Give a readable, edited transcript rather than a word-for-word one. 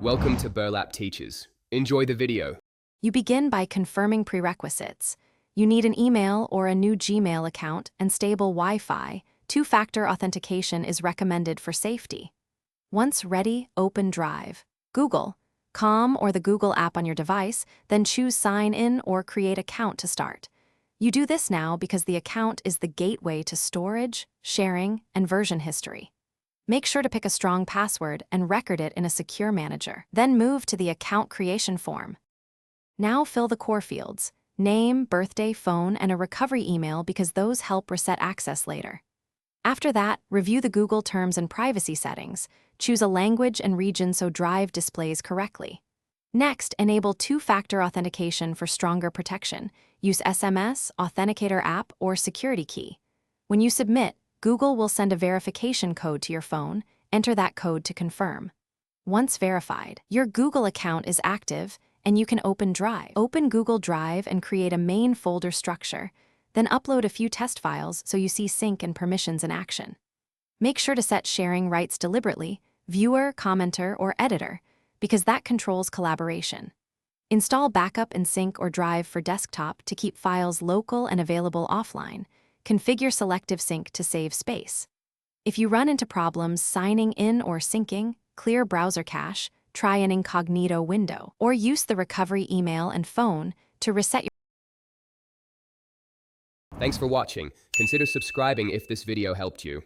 Welcome to Burlap Teachers. Enjoy the video. You begin by confirming prerequisites. You need an email or a new Gmail account and stable Wi-Fi. Two-factor authentication is recommended for safety. Once ready, open Drive. Google.com or the Google app on your device, then choose Sign In or Create Account to start. You do this now because the account is the gateway to storage, sharing, and version history. Make sure to pick a strong password and record it in a secure manager. Then move to the account creation form. Now fill the core fields: name, birthday, phone, and a recovery email because those help reset access later. After that, review the Google terms and privacy settings. Choose a language and region so Drive displays correctly. Next, enable two-factor authentication for stronger protection. Use SMS, Authenticator app, or security key. When you submit, Google will send a verification code to your phone. Enter that code to confirm. Once verified, your Google account is active and you can open Drive. Open Google Drive and create a main folder structure. Then upload a few test files so you see sync and permissions in action. Make sure to set sharing rights deliberately, viewer, commenter, or editor, because that controls collaboration. Install Backup and Sync or Drive for desktop to keep files local and available offline. Configure Selective Sync to save space. If you run into problems signing in or syncing, clear browser cache, try an incognito window, or use the recovery email and phone to reset your. Thanks for watching. Consider subscribing if this video helped you.